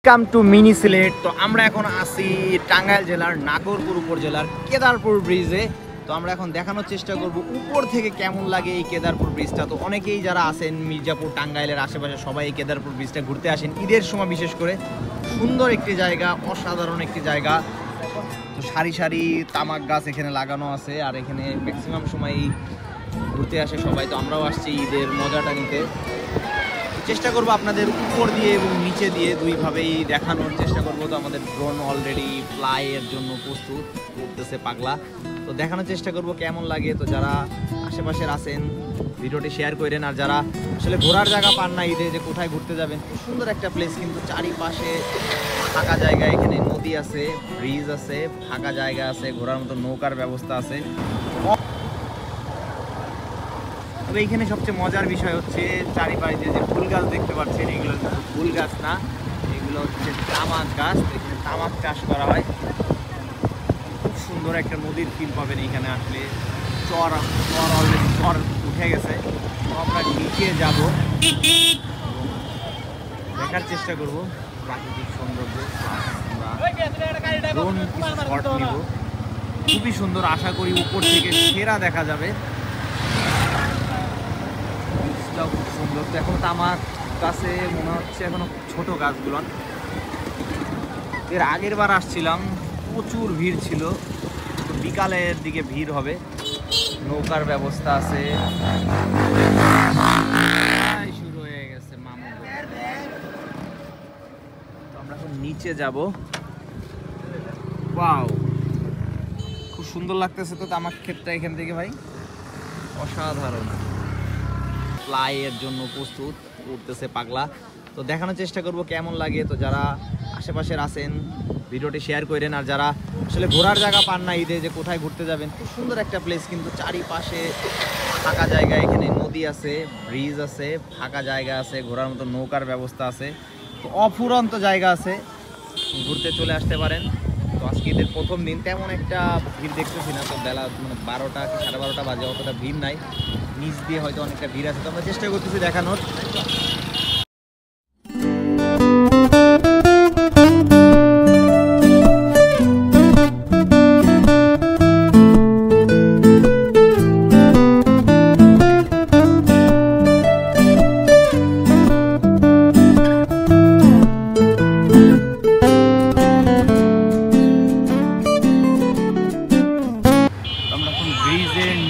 Welcome to mini Sylhet. তো আমরা এখন আসি টাঙ্গাইল জেলার নাগরপুর উপজেলার কেদারপুর ব্রিজে। তো আমরা এখন দেখানোর চেষ্টা করব উপর থেকে কেমন লাগে এই কেদারপুর ব্রিজটা। তো অনেকেই যারা আছেন মির্জাপুর টাঙ্গাইলের আশেপাশে সবাই এই কেদারপুর ব্রিজটা ঘুরতে আসেন ঈদের সময়, বিশেষ করে সুন্দর একটি জায়গা, অসাধারণ একটি জায়গা। তো সারি সারি তামাক গাছ এখানে লাগানো আছে, আর এখানে ম্যাক্সিমাম সময়ই ঘুরতে আসে সবাই। তো আমরাও আসছি ঈদের মজাটা নিতে। চেষ্টা করবো আপনাদের উপর দিয়ে এবং নিচে দিয়ে দুইভাবেই দেখানোর চেষ্টা করবো। তো আমাদের ড্রোন অলরেডি ফ্লাইয়ের জন্য প্রস্তুত করতেছে পাগলা। তো দেখানোর চেষ্টা করব কেমন লাগে। তো যারা আশেপাশের আছেন ভিডিওটি শেয়ার করেন, আর যারা আসলে ঘোরার জায়গা পান না ঈদে, যে কোথায় ঘুরতে যাবেন, খুব সুন্দর একটা প্লেস, কিন্তু চারিপাশে ফাঁকা জায়গা। এখানে নদী আছে, ব্রিজ আছে, ফাঁকা জায়গা আছে, ঘোরার মতো নৌকার ব্যবস্থা আছে। তবে এইখানে সবচেয়ে মজার বিষয় হচ্ছে চারিপাশে যে ফুল গাছ দেখতে পাচ্ছেন, এগুলো ফুল গাছ না, এগুলো হচ্ছে তামাক গাছ। এখানে তামাক চাষ করা হয়। খুব সুন্দর একটা নদীর ফিল পাবেন এইখানে আসলে। চর অলরেডি চর উঠে গেছে। তো আমরা নিচে যাব, দেখার চেষ্টা করব প্রাকৃতিক সৌন্দর্য। আমরা ড্রোন শট নিব, খুবই সুন্দর। আশা করি উপর থেকে সেরা দেখা যাবে। খুব সুন্দর। তো এখন তামাক গাছে মনে হচ্ছে এখনো ছোট গাছগুলো। এর আগের বার আসছিলাম, প্রচুর ভিড় ছিল। তো বিকালের দিকে ভিড় হবে। নৌকার ব্যবস্থা আছে, শুরু হয়ে গেছে মামু। তো আমরা এখন নিচে যাব। ওয়াও, খুব সুন্দর লাগতেছে তো তামাক ক্ষেতটা এখান থেকে ভাই, অসাধারণ। ফ্লাইয়ের জন্য প্রস্তুত করতেছে পাগলা। তো দেখানোর চেষ্টা করব কেমন লাগে। তো যারা আশেপাশের আছেন ভিডিওটি শেয়ার করেন, আর যারা আসলে ঘোরার জায়গা পান না ঈদে, যে কোথায় ঘুরতে যাবেন, খুব সুন্দর একটা প্লেস, কিন্তু চারিপাশে ফাঁকা জায়গা। এখানে নদী আছে, ব্রিজ আছে, ফাঁকা জায়গা আছে, ঘোরার মতো নৌকার ব্যবস্থা আছে। তো অফুরন্ত জায়গা আছে, ঘুরতে চলে আসতে পারেন। তো আজকে ঈদের প্রথম দিন, তেমন একটা ভিড় দেখতেছি না। তো বেলা মানে 12টা কি 12:30 বাজে, অতটা ভিড় নাই। নিচ দিয়ে হয়তো অনেকটা ভিড় আছে। তো আমরা চেষ্টা করতেছি দেখানোর।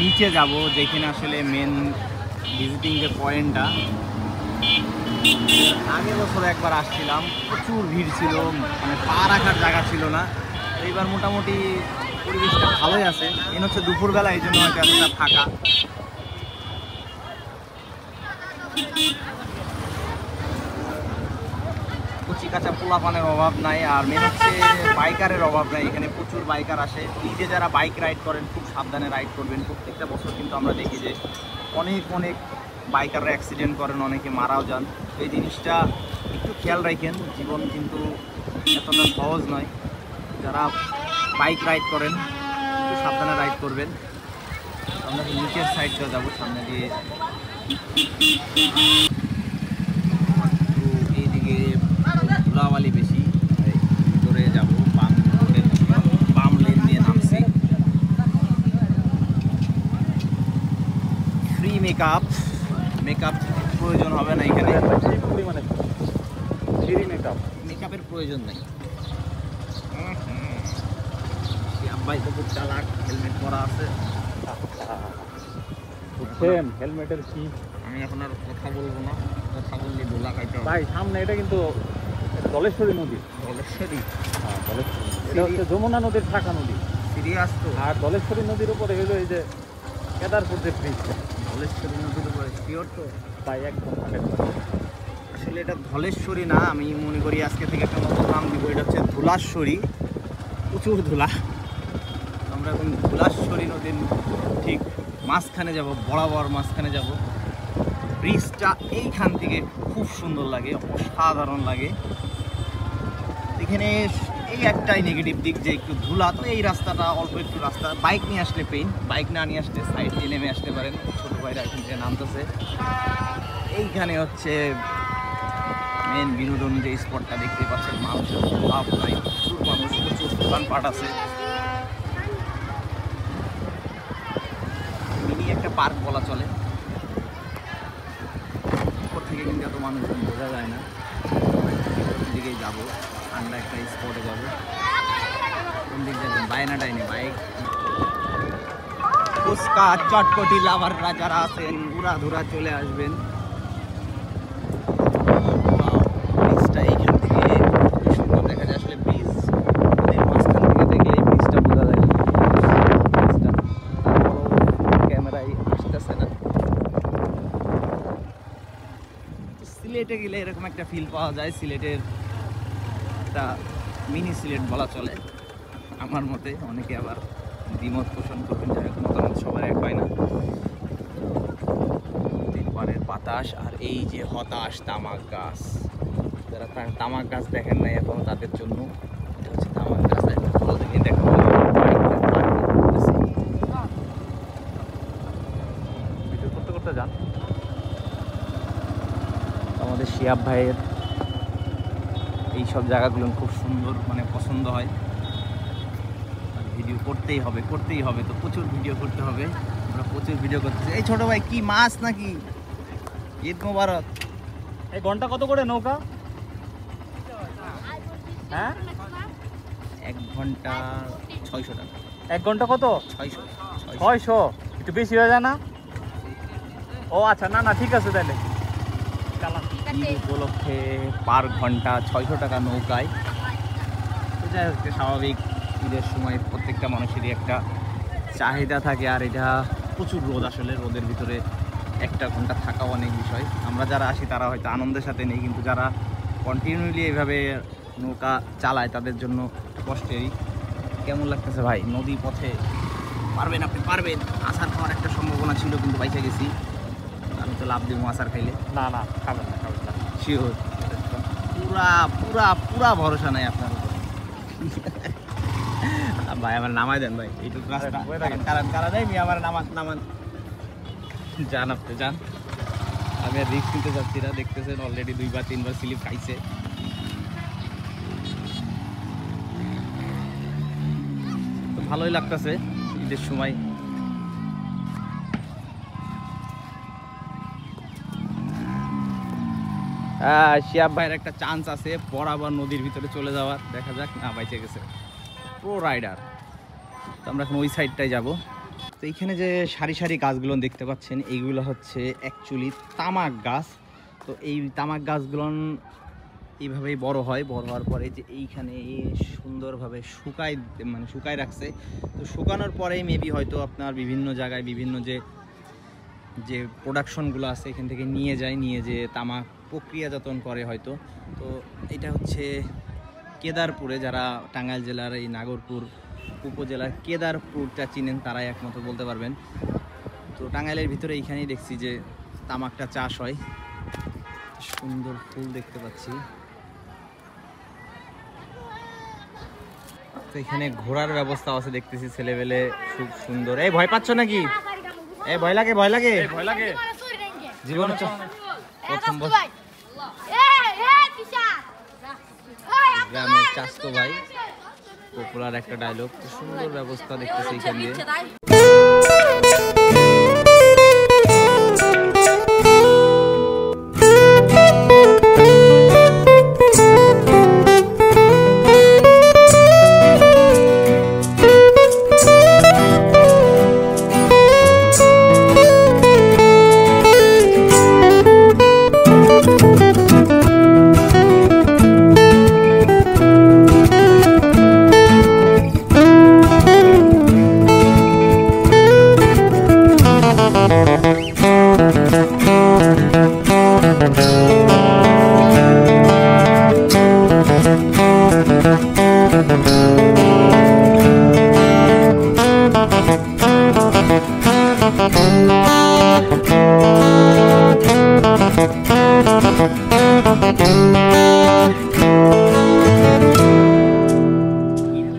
নিচে যাব, যেখানে আসলে মেন ভিজিটিং যে পয়েন্টটা। আগের বছর একবার আসছিলাম, প্রচুর ভিড় ছিল, মানে পা রাখার জায়গা ছিল না। এইবার মোটামুটি পরিবেশটা ভালোই আছে। এই হচ্ছে দুপুরবেলা, এই জন্য হয়তো এতটা ফাঁকা। কচি কাঁচা পোলাপানের অভাব নাই, আর মেন হচ্ছে বাইকারের অভাব নাই। এখানে প্রচুর বাইকার আসে। ঈদে যারা বাইক রাইড করেন খুব সাবধানে রাইড করবেন। প্রত্যেকটা বছর কিন্তু আমরা দেখি যে অনেক বাইকাররা অ্যাক্সিডেন্ট করেন, অনেকে মারাও যান। এই জিনিসটা একটু খেয়াল রাখেন। জীবন কিন্তু এতটা সহজ নয়। যারা বাইক রাইড করেন একটু সাবধানে রাইড করবেন। আমরা নিচের সাইডটা যাবো, সামনে দিয়ে এইদিকে ধুলাবালি বেশি, ভিতরে যাবো। বাম লেন দিয়ে নামছি। ফ্রি মেকআপ প্রয়োজন হবে না এখানে। মেকআপের প্রয়োজন নাই। ভাই তো খুব চালাক, হেলমেট পরা আছে। হেলমেটের কি, আমি এখন আর কথা বলবো না, কথা বললে দোলা খাইতে ভাই। সামনে এটা কিন্তু ধলেশ্বরী নদী। ধলেশ্বরী? হ্যাঁ, ধলেশ্বরী। এটা হচ্ছে যমুনা নদীর শাখা নদী। সিরিয়াস তো? আর ধলেশ্বরী নদীর উপরে হলো এই যে কেদারপুর যে ব্রিজ। ধলেশ্বরী নদীর উপরে শিওর তো ভাই? একদম। আসলে এটা ধলেশ্বরী না, আমি মনে করি আজকে থেকে একটা নতুন নাম দিব। এটা হচ্ছে ধুলাশ্বরী। প্রচুর ধুলা। আমরা এখন ধুলাশ্বরী নদীর ঠিক মাঝখানে যাব, বরাবর মাঝখানে যাব। ব্রিজটা এইখান থেকে খুব সুন্দর লাগে, অসাধারণ লাগে। এখানে এই একটাই নেগেটিভ দিক যে একটু ধুলা। তো এই রাস্তাটা অল্প একটু রাস্তা, বাইক নিয়ে আসলে পেইন, বাইক না নিয়ে আসলে সাইড দিয়ে নেমে আসতে পারেন। ছোটো ভাইরা এখান থেকে নামতেছে। এইখানে হচ্ছে মেন বিনোদন যে স্পটটা দেখতে পাচ্ছেন, ভাই প্রচুর মানুষ, প্রচুর দোকানপাট আছে। মিনি একটা পার্ক বলা চলে। উপর থেকে কিন্তু এত মানুষজন বোঝা যায় না। দিকেই যাবো, ঠান্ডা একটা স্পটে যাবো। কোন দিক যাবেন? বায়না ডাইনে বাইক। ফুচকা চটপটি লাভাররা যারা আছেন উড়া ধুরা চলে আসবেন। ব্রিজটা এইখান থেকে খুব সুন্দর দেখা যায়। আসলে ব্রিজ মাঝখান থেকে দেখলে এই ব্রিজটা বোঝা যায়। ব্রিজটা ক্যামেরায় আসতেছে না। সিলেটে গেলে এরকম একটা ফিল পাওয়া যায়। সিলেটের একটা মিনি সিলেট বলা চলে আমার মতে। অনেকে আবার দ্বিমত পোষণ করবেন, যাই হোক মতামত সবার এক হয় না। নদীর পাড়ের বাতাস আর এই যে হতাশ তামাক গাছ, যারা তামাক গাছ দেখেন নাই এখন তাদের জন্য এটা হচ্ছে তামাক গাছ। ভালো দেখে দেখা ভিডিও করতে করতে যান। আমাদের শিয়াব ভাইয়ের এইসব জায়গাগুলো খুব সুন্দর, মানে পছন্দ হয়। ভিডিও করতেই হবে, তো প্রচুর ভিডিও করতে হবে। আমরা প্রচুর ভিডিও করতেছি। এই ছোট ভাই কি মাছ নাকি? ঈদ মোবারক। এই ঘন্টা কত করে নৌকা? হ্যাঁ, 1 ঘন্টা 600 টাকা। 1 ঘন্টা কত? 600। 600 একটু বেশি হয়ে যায় না? ও আচ্ছা, না না ঠিক আছে তাহলে চালান। ঈদ উপলক্ষে পার ঘন্টা 600 টাকা নৌকায়। তো যাই হোক, স্বাভাবিক ঈদের সময় প্রত্যেকটা মানুষেরই একটা চাহিদা থাকে। আর এটা প্রচুর রোদ, আসলে রোদের ভিতরে 1 ঘন্টা থাকাও অনেক বিষয়। আমরা যারা আসি তারা হয়তো আনন্দের সাথে নেই, কিন্তু যারা কন্টিনিউলি এইভাবে নৌকা চালায় তাদের জন্য কষ্টেরই। কেমন লাগতেছে ভাই নদী পথে? পারবেন? আপনি পারবেন? আসার খাওয়ার একটা সম্ভাবনা ছিল, কিন্তু বাইচে গেছি। আমি তো লাভ দেবো আসার খাইলে। না না খাবেন না, খাবেন না। শিওর? পুরা পুরা পুরা ভরসা নাই আপনার উপর। ভাই আমার নামাই দেন ভাই, এইটুকু রাস্তা। কারণ আমার নামান যান, আপনি যান। আমি আর রিস্ক নিতে চাচ্ছি না। দেখতেছেন অলরেডি 2 বা 3 বার স্লিপ খাইছে। তো ভালোই লাগতেছে ঈদের সময়। শিয়াব ভাইয়ের একটা চান্স আছে বরাবর নদীর ভিতরে চলে যাওয়ার। দেখা যাক, না বাইচে গেছে। Pro rider. তো আমরা এখন ওই সাইডটায় যাব। তো এইখানে যে সারি সারি গাছগুলো দেখতে পাচ্ছেন, এইগুলো হচ্ছে অ্যাকচুয়ালি তামাক গাছ। তো এই তামাক গাছগুলো এইভাবেই বড় হয়। বড় হওয়ার পরে যে এইখানে সুন্দরভাবে শুকায় রাখছে। তো শুকানোর পরেই মেবি হয়তো আপনার বিভিন্ন জায়গায় বিভিন্ন যে প্রোডাকশনগুলো আছে এখান থেকে নিয়ে যে তামাক প্রক্রিয়াজাতন করে হয়তো। তো এটা হচ্ছে কেদারপুরে, যারা টাঙ্গাইল জেলার এই নাগরপুর উপজেলার কেদারপুরটা চিনেন তারাই একমাত্র বলতে পারবেন। তো টাঙ্গাইলের ভিতরে এইখানেই দেখছি যে তামাকটা চাষ হয়। সুন্দর ফুল দেখতে পাচ্ছি। তো এখানে ঘোরার ব্যবস্থা আছে দেখতেছি, ছেলেবেলে খুব সুন্দর। এই ভয় পাচ্ছ নাকি? এই ভয় লাগে? ভয় লাগে? ভয় লাগে জীবন প্রথম গ্রামের চাস্তো ভাই, পপুলার একটা ডায়লগ। সুন্দর ব্যবস্থা দেখতেছি এখান দিয়ে।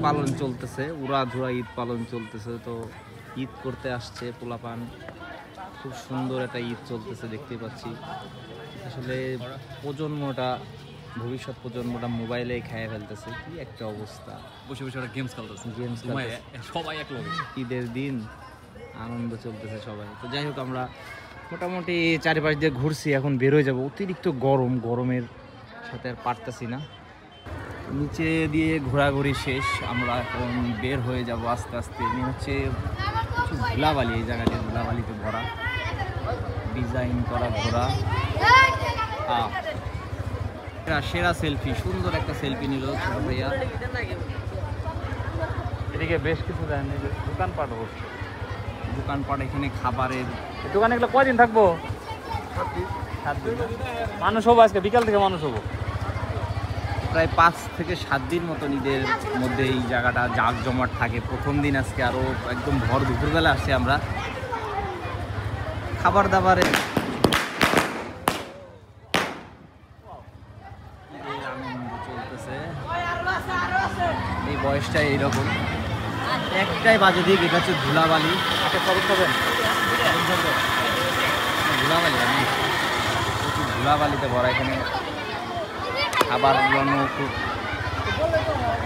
পালন চলতেছে, উড়াধুরা ঈদ পালন চলতেছে। তো ঈদ করতে আসছে পোলাপান, খুব সুন্দর একটা ঈদ চলতেছে দেখতে পাচ্ছি। আসলে প্রজন্মটা ভবিষ্যৎ প্রজন্মটা মোবাইলে খেয়ে ফেলতেছে, কি একটা অবস্থা। বসে বসে ওরা গেমস খেলতেছে, গেমস সবাই এক লগে। ঈদের দিন আনন্দ চলতেছে সবাই। তো যাই হোক, আমরা মোটামুটি চারিপাশ দিয়ে ঘুরছি, এখন বের হয়ে যাবো। অতিরিক্ত গরম, গরমের সাথে আর পারতেছি না। নিচে দিয়ে ঘোরাঘুরি শেষ, আমরা এখন বের হয়ে যাব আস্তে আস্তে। হচ্ছে কিছু ধুলাবালি, এই জায়গাটা ধুলাবালিতে ভরা, ডিজাইন করা ঘোরা। সেরা সেলফি, সুন্দর একটা সেলফি নিল ছোট ভাইয়া। এদিকে বেশ কিছু দোকানপাট হচ্ছে, দোকানপাট এখানে খাবারের। দোকানে এগুলো কয়দিন থাকবো? 7 দিন। মানুষ হবো আজকে বিকাল থেকে, মানুষ হবো প্রায় 5 থেকে 7 দিন মতো ঈদের মধ্যে এই জায়গাটা জাঁকজমাট থাকে। প্রথম দিন আজকে আরও একদম ভর দুপুরবেলা আসছে আমরা। খাবার দাবারে আনন্দ চলতেছে। এই বয়সটা এইরকম, একটাই বাজে দিক, এটা হচ্ছে ধুলাবালি। খাবেন ধুলাবালি, আমি প্রচুর ধুলাবালিতে ভরা এখানে। খাবার গুলো খুব,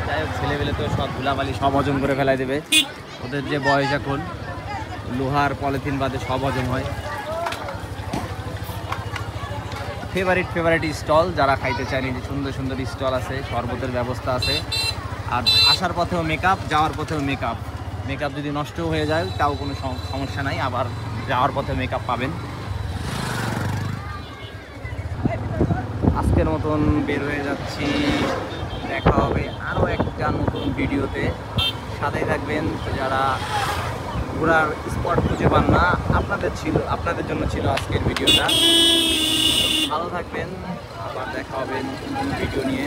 যাই হোক ছেলেবেলে তো সব ধুলাবালি সব হজম করে ফেলাই দেবে। ওদের যে বয়স এখন, লোহার পলিথিন বাদে সব হজম হয়। ফেভারিট স্টল, যারা খাইতে চায়, যে সুন্দর সুন্দর স্টল আছে, শরবতের ব্যবস্থা আছে। আর আসার পথেও মেকআপ, যাওয়ার পথেও মেকআপ। মেকআপ যদি নষ্ট হয়ে যায় তাও কোনো সমস্যা নাই, আবার যাওয়ার পথে মেকআপ পাবেন। আজকের মতন বের হয়ে যাচ্ছি, দেখা হবে আরও একটা নতুন ভিডিওতে। সাথেই থাকবেন। যারা ঘোরার স্পট খুঁজে পান না, আপনাদের জন্য ছিল আজকের ভিডিওটা। ভালো থাকবেন, আবার দেখা হবে নতুন ভিডিও নিয়ে।